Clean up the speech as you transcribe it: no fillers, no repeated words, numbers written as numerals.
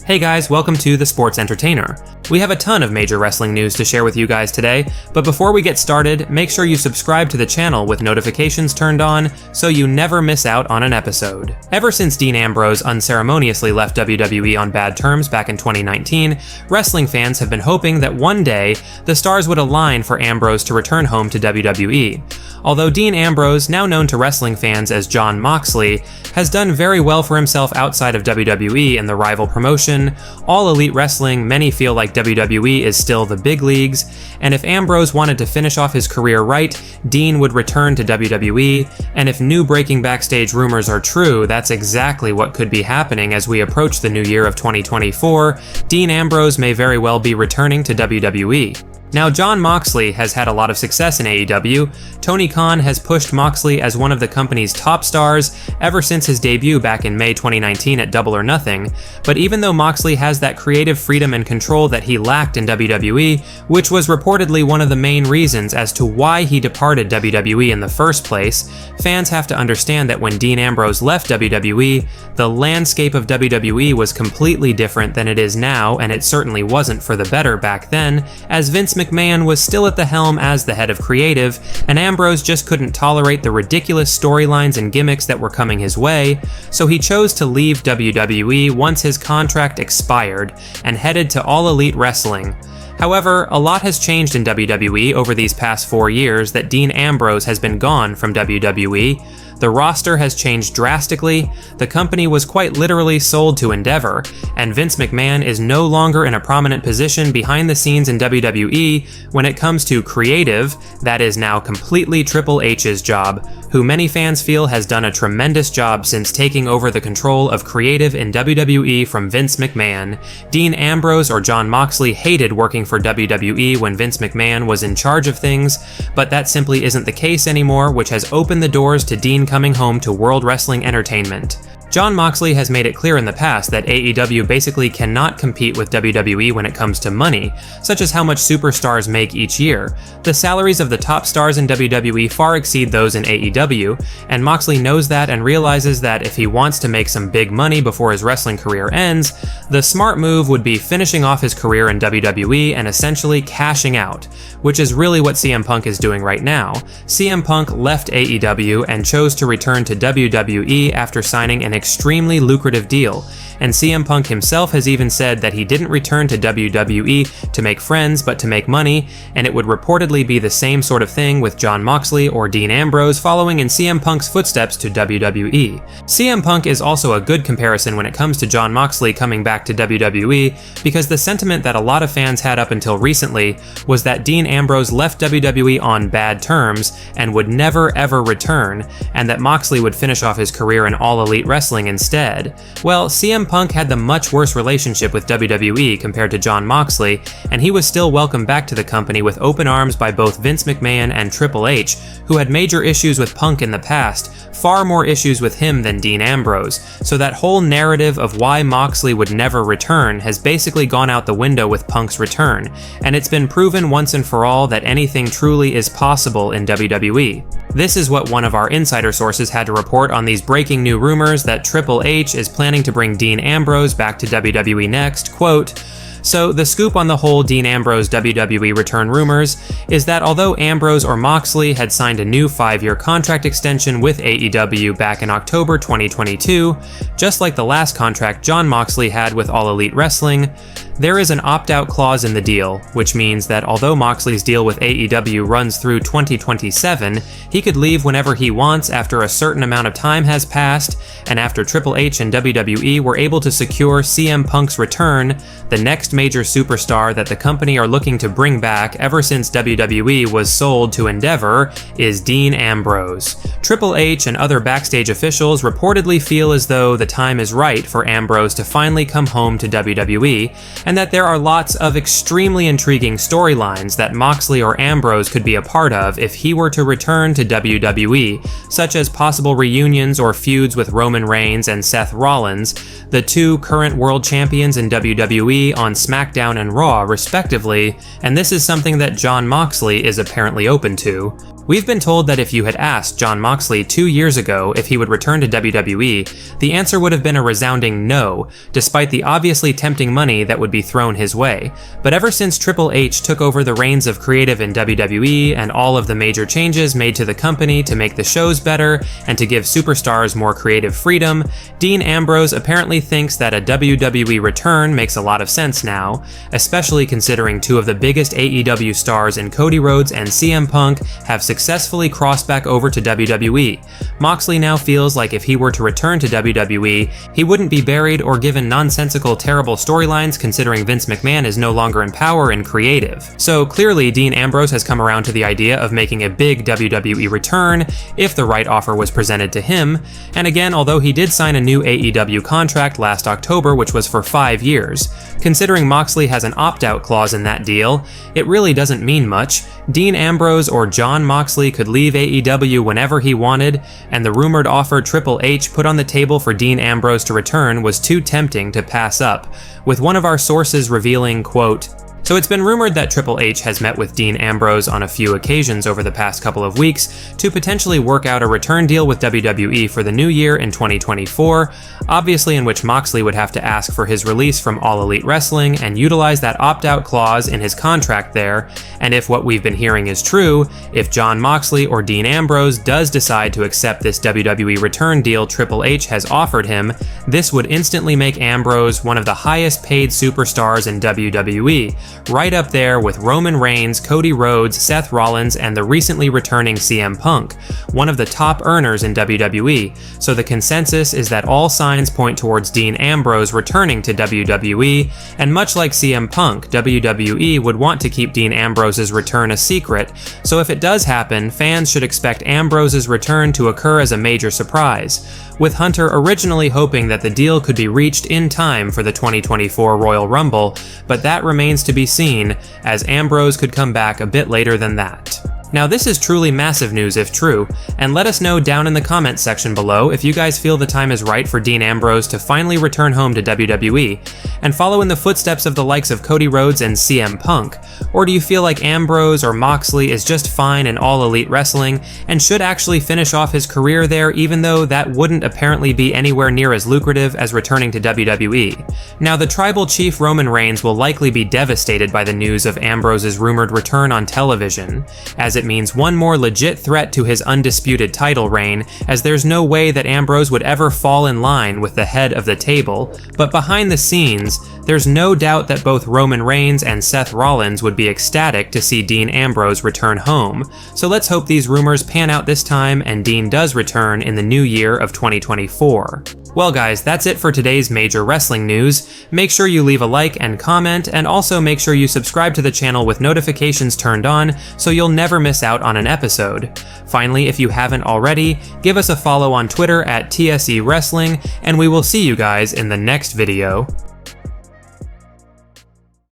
Hey guys, welcome to The Sports Entertainer. We have a ton of major wrestling news to share with you guys today, but before we get started, make sure you subscribe to the channel with notifications turned on so you never miss out on an episode. Ever since Dean Ambrose unceremoniously left WWE on bad terms back in 2019, wrestling fans have been hoping that one day the stars would align for Ambrose to return home to WWE. Although Dean Ambrose, now known to wrestling fans as Jon Moxley, has done very well for himself outside of WWE and the rival promotion, All Elite Wrestling, many feel like WWE is still the big leagues, and if Ambrose wanted to finish off his career right, Dean would return to WWE, and if new breaking Backstage rumors are true, that's exactly what could be happening as we approach the new year of 2024. Dean Ambrose may very well be returning to WWE. Now, Jon Moxley has had a lot of success in AEW. Tony Khan has pushed Moxley as one of the company's top stars ever since his debut back in May 2019 at Double or Nothing, but even though Moxley has that creative freedom and control that he lacked in WWE, which was reportedly one of the main reasons as to why he departed WWE in the first place, fans have to understand that when Dean Ambrose left WWE, the landscape of WWE was completely different than it is now, and it certainly wasn't for the better back then, as Vince McMahon was still at the helm as the head of creative, and Ambrose just couldn't tolerate the ridiculous storylines and gimmicks that were coming his way, so he chose to leave WWE once his contract expired and headed to All Elite Wrestling. However, a lot has changed in WWE over these past 4 years that Dean Ambrose has been gone from WWE. The roster has changed drastically, the company was quite literally sold to Endeavor, and Vince McMahon is no longer in a prominent position behind the scenes in WWE when it comes to creative. That is now completely Triple H's job, who many fans feel has done a tremendous job since taking over the control of creative in WWE from Vince McMahon. Dean Ambrose or Jon Moxley hated working for WWE when Vince McMahon was in charge of things, but that simply isn't the case anymore, which has opened the doors to Dean coming home to World Wrestling Entertainment. Jon Moxley has made it clear in the past that AEW basically cannot compete with WWE when it comes to money, such as how much superstars make each year. The salaries of the top stars in WWE far exceed those in AEW, and Moxley knows that and realizes that if he wants to make some big money before his wrestling career ends, the smart move would be finishing off his career in WWE and essentially cashing out, which is really what CM Punk is doing right now. CM Punk left AEW and chose to return to WWE after signing an extremely lucrative deal, and CM Punk himself has even said that he didn't return to WWE to make friends but to make money, and it would reportedly be the same sort of thing with Jon Moxley or Dean Ambrose following in CM Punk's footsteps to WWE. CM Punk is also a good comparison when it comes to Jon Moxley coming back to WWE, because the sentiment that a lot of fans had up until recently was that Dean Ambrose left WWE on bad terms and would never ever return, and that Moxley would finish off his career in All Elite Wrestling instead. Well, CM Punk had the much worse relationship with WWE compared to Jon Moxley, and he was still welcomed back to the company with open arms by both Vince McMahon and Triple H, who had major issues with Punk in the past, far more issues with him than Dean Ambrose, so that whole narrative of why Moxley would never return has basically gone out the window with Punk's return, and it's been proven once and for all that anything truly is possible in WWE. This is what one of our insider sources had to report on these breaking new rumors that Triple H is planning to bring Dean Ambrose back to WWE next. Quote, "So the scoop on the whole Dean Ambrose WWE return rumors is that although Ambrose or Moxley had signed a new 5-year contract extension with AEW back in October 2022, just like the last contract Jon Moxley had with All Elite Wrestling, there is an opt-out clause in the deal, which means that although Moxley's deal with AEW runs through 2027, he could leave whenever he wants after a certain amount of time has passed, and after Triple H and WWE were able to secure CM Punk's return, the next major superstar that the company are looking to bring back ever since WWE was sold to Endeavor is Dean Ambrose." Triple H and other backstage officials reportedly feel as though the time is right for Ambrose to finally come home to WWE, and that there are lots of extremely intriguing storylines that Moxley or Ambrose could be a part of if he were to return to WWE, such as possible reunions or feuds with Roman Reigns and Seth Rollins, the two current world champions in WWE on SmackDown and Raw respectively, and this is something that Jon Moxley is apparently open to. We've been told that if you had asked Jon Moxley 2 years ago if he would return to WWE, the answer would have been a resounding no, despite the obviously tempting money that would be thrown his way. But ever since Triple H took over the reins of creative in WWE and all of the major changes made to the company to make the shows better and to give superstars more creative freedom, Dean Ambrose apparently thinks that a WWE return makes a lot of sense now, especially considering two of the biggest AEW stars in Cody Rhodes and CM Punk have successfully crossed back over to WWE. Moxley now feels like if he were to return to WWE, he wouldn't be buried or given nonsensical terrible storylines considering Vince McMahon is no longer in power and creative. So clearly Dean Ambrose has come around to the idea of making a big WWE return if the right offer was presented to him, and again, although he did sign a new AEW contract last October which was for 5 years, considering Moxley has an opt-out clause in that deal, it really doesn't mean much. Dean Ambrose or Jon Moxley could leave AEW whenever he wanted, and the rumored offer Triple H put on the table for Dean Ambrose to return was too tempting to pass up, with one of our sources revealing, quote, "So it's been rumored that Triple H has met with Dean Ambrose on a few occasions over the past couple of weeks to potentially work out a return deal with WWE for the new year in 2024, obviously in which Moxley would have to ask for his release from All Elite Wrestling and utilize that opt-out clause in his contract there, and if what we've been hearing is true, if Jon Moxley or Dean Ambrose does decide to accept this WWE return deal Triple H has offered him, this would instantly make Ambrose one of the highest paid superstars in WWE, right up there with Roman Reigns, Cody Rhodes, Seth Rollins, and the recently returning CM Punk, one of the top earners in WWE, so the consensus is that all signs point towards Dean Ambrose returning to WWE, and much like CM Punk, WWE would want to keep Dean Ambrose's return a secret, so if it does happen, fans should expect Ambrose's return to occur as a major surprise, with Hunter originally hoping that the deal could be reached in time for the 2024 Royal Rumble, but that remains to be seen, as Ambrose could come back a bit later than that. Now this is truly massive news if true, and let us know down in the comments section below if you guys feel the time is right for Dean Ambrose to finally return home to WWE, and follow in the footsteps of the likes of Cody Rhodes and CM Punk, or do you feel like Ambrose or Moxley is just fine in All Elite Wrestling and should actually finish off his career there even though that wouldn't apparently be anywhere near as lucrative as returning to WWE? Now the tribal chief Roman Reigns will likely be devastated by the news of Ambrose's rumored return on television, as it means one more legit threat to his undisputed title reign, as there's no way that Ambrose would ever fall in line with the head of the table, but behind the scenes, there's no doubt that both Roman Reigns and Seth Rollins would be ecstatic to see Dean Ambrose return home, so let's hope these rumors pan out this time and Dean does return in the new year of 2024. Well guys, that's it for today's major wrestling news. Make sure you leave a like and comment, and also make sure you subscribe to the channel with notifications turned on so you'll never miss out on an episode. Finally, if you haven't already, give us a follow on Twitter at TSE Wrestling, and we will see you guys in the next video.